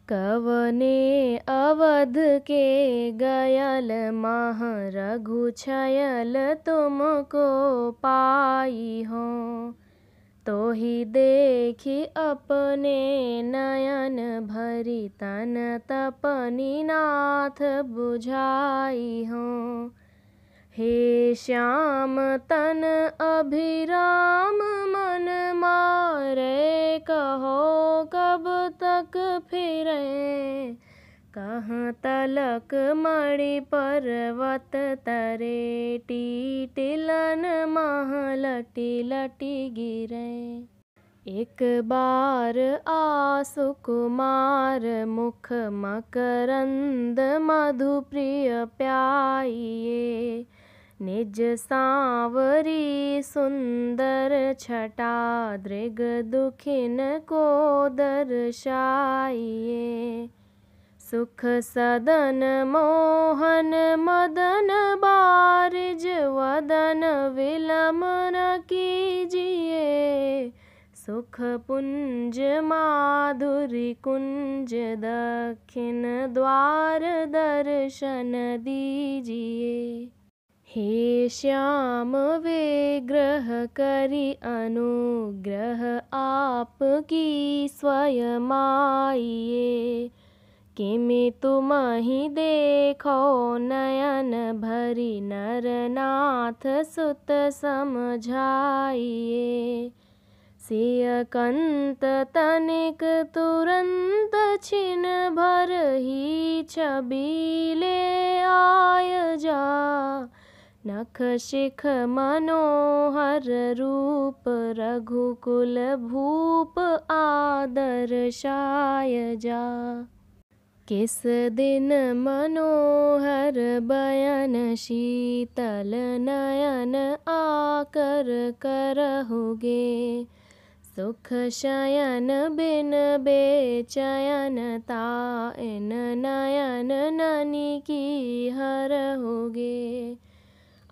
कवने अवध के गयल माह रघु छयल तुमको पाई हो। तो ही देखी अपने नयन भरी तन तपनी नाथ बुझाई हो। हे श्याम तन अभिराम मन मारे, कहो कब तक फिरे। कहाँ तलक मणि पर्वत तरे, टीटिलन मह लटी लटी गिरे। एक बार आसु कुमार मुख मकरंद मधु प्रिय प्याइए। निज सांवरी सुंदर छटा, दृग दुखिन को दर्शाइए। सुख सदन मोहन मदन बारिज, वदन विलम न कीजिए। सुख पुंज माधुरी कुंज, दक्षिण द्वार दर्शन दीजिए। हे श्याम विग्रह करी अनुग्रह, आपकी स्वयं आइए। किमि तुमहि देखो नयन भरी, नरनाथ सुत समझाइए। सिय कंत तनिक तुरंत छिन भर ही, छबीले आय जा। नख शिख मनोहर रूप, रघुकुल भूप आदर्शाय जा। किस दिन मनोहर बयन, शीतल नयन आकर करहुगे। सुख शयन बिन बेचैन, ताइन नयन ननि की हरहुगे।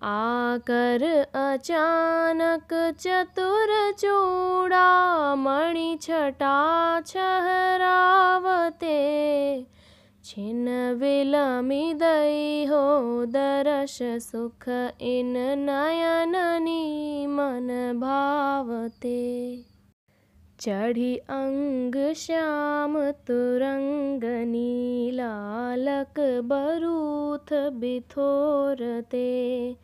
आकर अचानक चतुर चूड़ामणि, छटा छहरावते। छिन विलमि दई हो दरस, सुख इन नयननि मन भावते। चढ़ी अंग श्याम तुरंग नीलालक, बरूथ बिथोरते।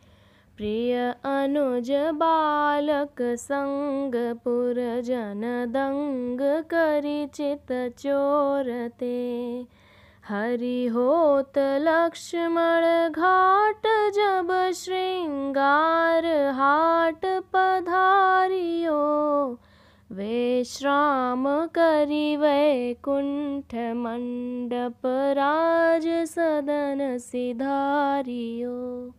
प्रिय अनुज बालक संग, पुरजन दंग करि चित चोरते। हरि होत लक्ष्मण घाट, जब श्रृंगार हाट पधारियो। विश्राम करि वैकुंठ मंडप, राज सदन सिधारियो।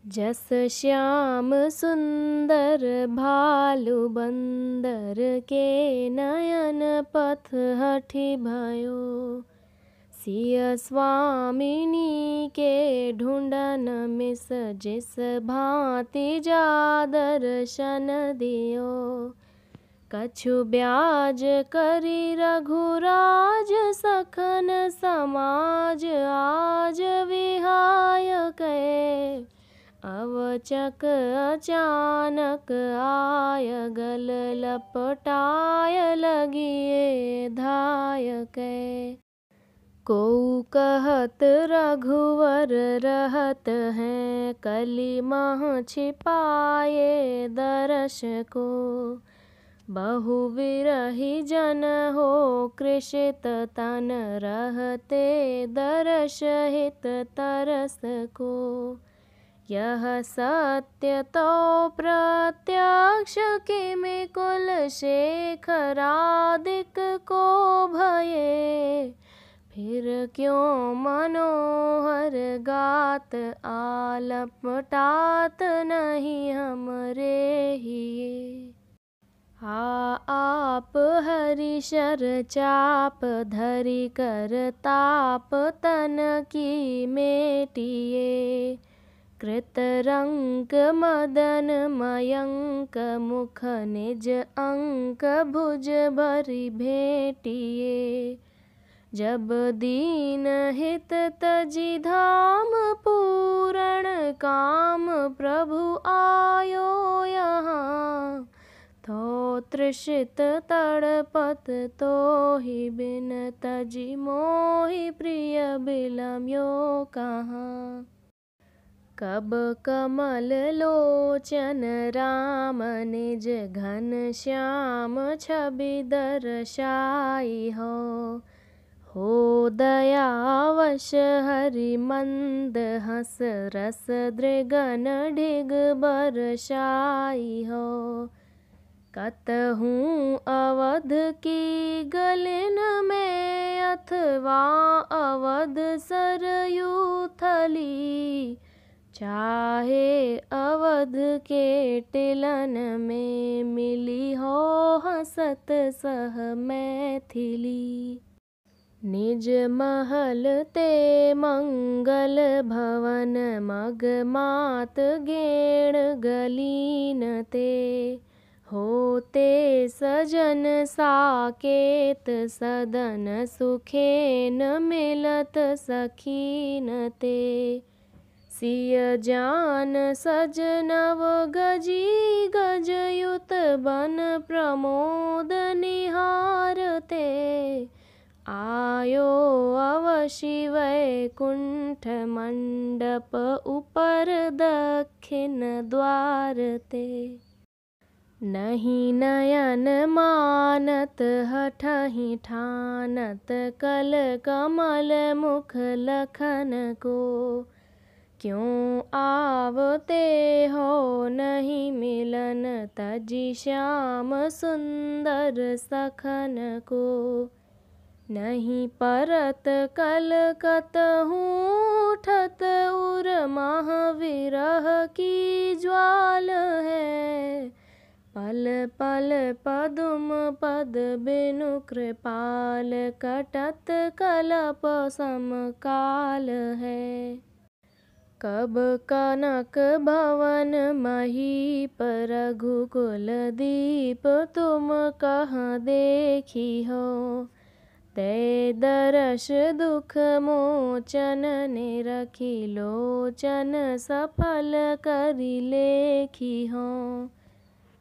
जस श्याम सुंदर भालु बंदर, के नयन पथ हठि भयो। सिय स्वामिनी के ढूंढन मिस, जिस भांति जा दर्शन दियो। कछु ब्याज करी रघुराज, सखन समाज आज विहाय कै। अवचक अचानक आय, गल लपटाय लगिए धाय कै। को कहत रघुवर रहत हैं, कलि मह छिपाए दरस को। बहु विरही जन हो कृषित तन, रहते दरस हित तरस को। यह सत्य तो प्रत्यक्ष, किमि कुल शेखरादिक को भये। फिर क्यों मनोहर गात, आलपटात नहीं हमरे हिये। आप हरि शर चाप, धरि कर ताप तन की मेटिए। कृत रंक मदन मयंक, मुख निज अंक भुज भरि भेटिए। जब दीन हित तजी धाम पूरण काम, प्रभु आयो यहाँ तो तृषित तड़पत तो ही बिन, तजी मोहि प्रिय बिलम्यो कहाँ। कब कमल लोचन राम निज घन श्याम, छवि दर्शाई हो दयावश हरि मंद हस, रस दृगन ढिग बरसाई हो। कतहूँ अवध की गलिन में, अथवा अवध सरयू थली, चाहे अवध के टिलन में, मिली हो हसत सह मैथिली। निज महल ते मंगल भवन, मग मात गेण गलीन ते, होते सजन साकेत सदन, सुखेन मिलत सखीन ते। सिय जान सज नव गजी गजयुत, बन प्रमोद निहारते, आयो अवशि वैकुंठ मंडप, उपर दक्षिण द्वार ते। नहीं नयन मानत हठहि ठानत, कल कमल मुख लखन को, क्यों आवते हो नहीं मिलन, तजी श्याम सुंदर सखन को। नहीं परत कल कतहूँ उठत, उर महाविरह की ज्वाल है, पल पल पदुम पद बिनु कृपाल, कटत कलप समकाल है। कब कनक भवन महीप, रघुकुल दीप तुम कहाँ देखी हो, ते दरस दुख मोचन ने रखी लोचन, सफल करी लेखी हो।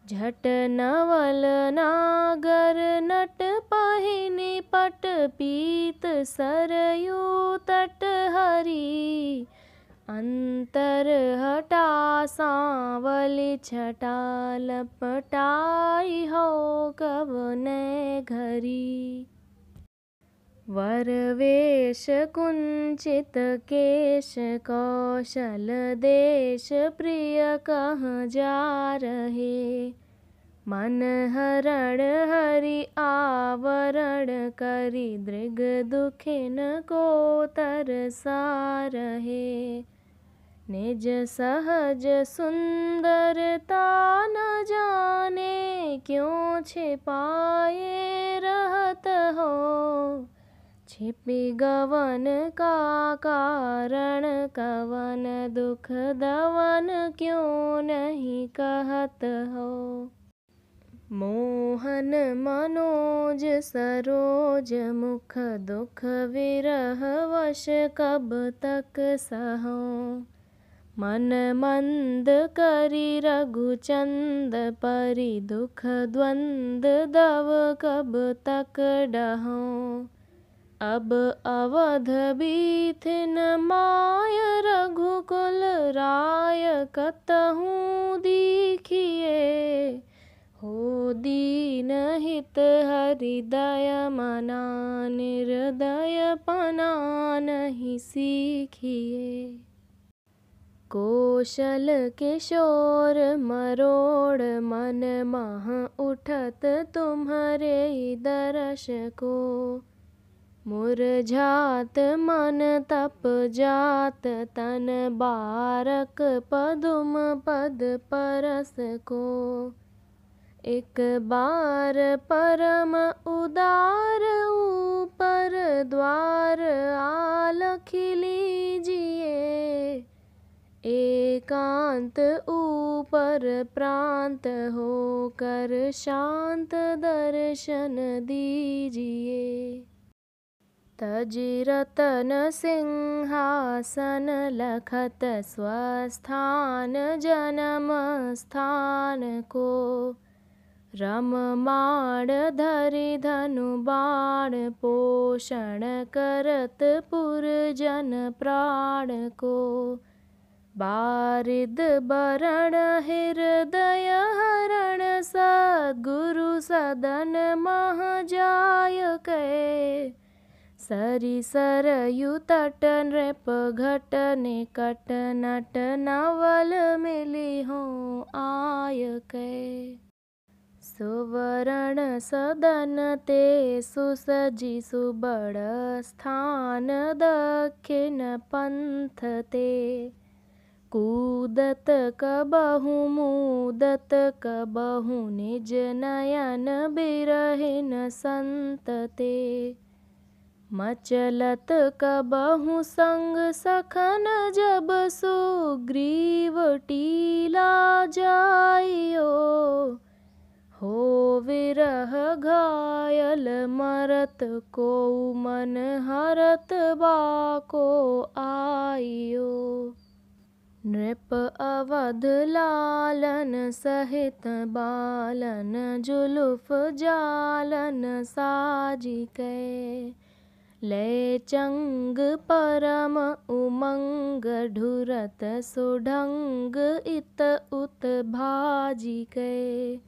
झट नवल नागर नट पहिनी, पट पीत सरयू तट हरी, अंतर हटा सांवली छटा, लपटाई हो कवने घरी। वर वेश कुंचित केश, कौशल देश प्रिय कहाँ जा रहे, मन हरण हरि आवरण करी, दृग दुखिन को तरसा रहे। निज सहज सुंदरता न जाने, क्यों छिपाए रहत हो, छिपी गवन का कारण कवन, दुख दवन क्यों नहीं कहत हो। मोहन मनोज सरोज मुख, दुख विरह वश कब तक सहो, मन मंद करी रघुचंद परि, दुख द्वंद दव कब तक डहो। अब अवध बीथिन माय, रघुकुल राय कतहूँ दीखिए, हो दीन हित हरि दया मना, निर्दय पना नहीं सीखिए। कौशल किशोर मरोड़ मन, मह उठत तुम्हारे दरस को, मुरझात मन तप जात तन, बारक पदुम पद परस को। एक बार परम उदार ऊपर द्वार, आलख लीजिए, एकांत ऊपर प्रांत होकर शांत दर्शन दीजिए। तजि रतन सिंहासन लखत स्वस्थान जन्म स्थान को। रममाण धरि धनु बाण पोषण करत पुरजन प्राण को। बारिद बरण हृदय हरण सद्गुरु सदन मह जाय कै। सरि सरयु तट नृप घट निकट नट नवल मिली हो आय कै। सुवर्ण सदन ते सुसजि सुबड़ स्थान दक्षिण पंथ ते। कूदत कबहु मूदत कबहु निज नयन बिरहिन संत ते। मचलत कबहु संग सखन जब सुग्रीव टीला जाइयो। हो विरह घायल मरत को मन हरत बाको आइयो। नृप अवध लालन सहित बालन जुलुफ जालन साजि कै। ले चंग परम उमंग ढुरत सुढंग इत उत भाजि कै।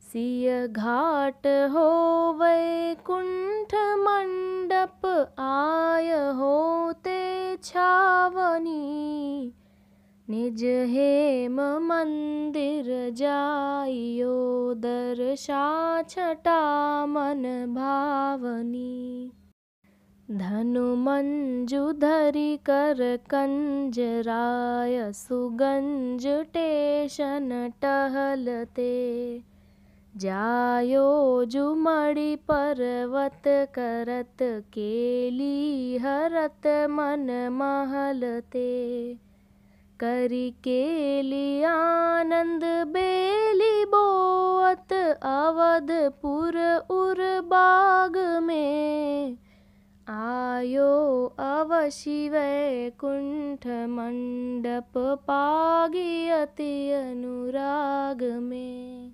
सिय घाट होवै कुंठ मंडप आय होते छावनी। निज हेम मंदिर जाइयो दर्शा छटा मन भावनी। धनु मंजु धरि कर कंज राय सुगंज टेशन टहलते। जायो जुमड़ि पर्वत करत केली हरत मन महलते। करि केली आनंद बेली बोअत अवधपुर उर बाग में। आयो अवशि वैकुंठ मंडप पागी अति अनुराग में।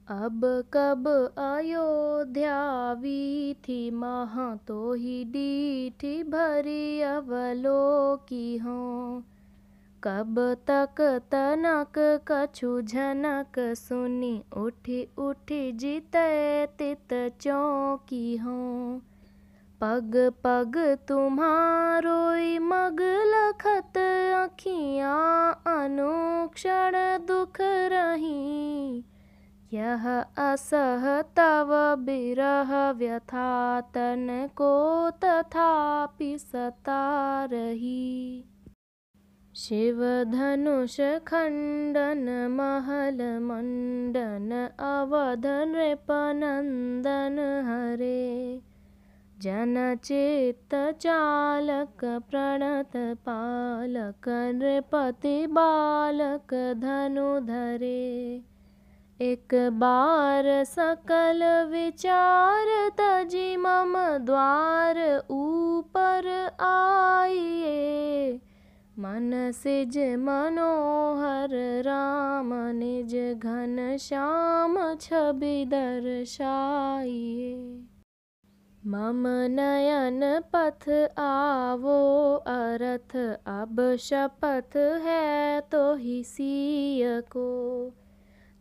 अब कब अयोध्या वीथि मह तोहि डीठी भरी अवलोकी हों। कब तक तनक कछु झनक सुनि उठि उठि जितै तित चौकी हों। पग पग तुम्हारोई मग लखत अखियाँ अनुक्षण दुख रहीं। यह असह तव बिरह व्यथा तन को तथापि सता रही। शिव धनुष खंडन महल मंडन अवध नृप नंदन हरे। जन चित्त चालक प्रणत पालक नृपति बालक धनु धरे। एक बार सकल विचार तजि मम द्वार ऊपर आइए। मन सिज मनोहर राम निज घन श्याम छवि दर्शाइए। मम नयन पथ आवो अरथ अब शपथ है तोहि सिय को।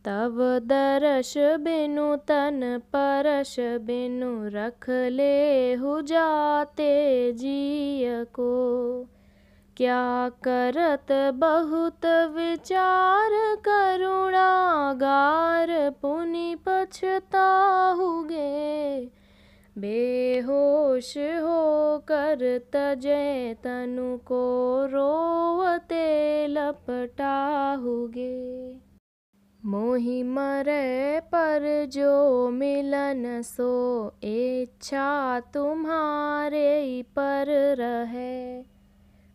तब दरस बिनु तन परस बिनु रख लेहु जाते जिय को। क्या करत बहुत विचार करुणागार पुनि पछताहुगे। बेहोश होकर तजै तनु को रोवते लपटाहुगे। मोहि मरै पर जो मिलन सो इच्छा तुम्हारे पर रहे।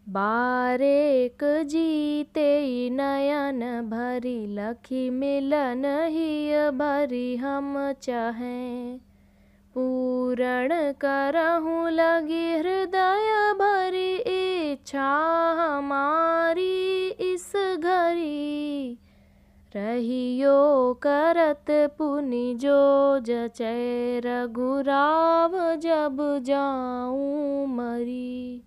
बारेक जीते नयन भरी लखी मिलन हिय भरी हम चाहें। पूरण करहूँ लगी हृदय भरी इच्छा हमारी इस घड़ी। रहियो करत पुनि जो जचै रघुराव जब जाऊँ मरी।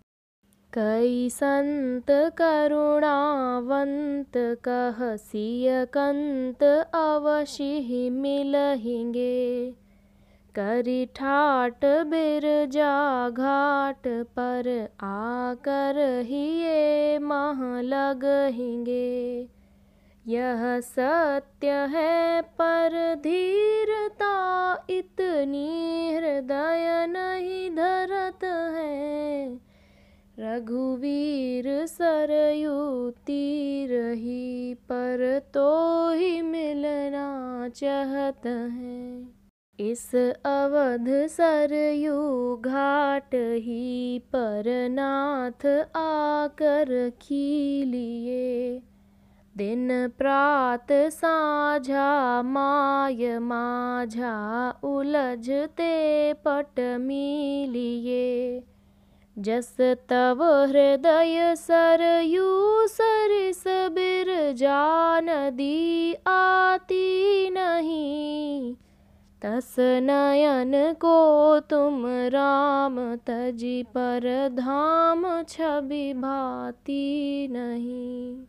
कई संत करुणावंत कह सिय कंत अवश्य मिलहिंगे। करी ठाट बिरजा घाट पर आकर हिये मह लगहिंगे। यह सत्य है पर धीरता इतनी हृदय नहीं धरत है। रघुवीर सरयू तीर ही पर तो ही मिलना चाहत है। इस अवध सरयू घाट ही पर नाथ आकर खीलिए। दिन प्रात साझा माय माझा उलझते पट मीलिए। जस तव हृदय सरयू सरिस बिरजा नदी आती नहीं। तस नयन को तुम राम तजी पर धाम छवि भाती नहीं।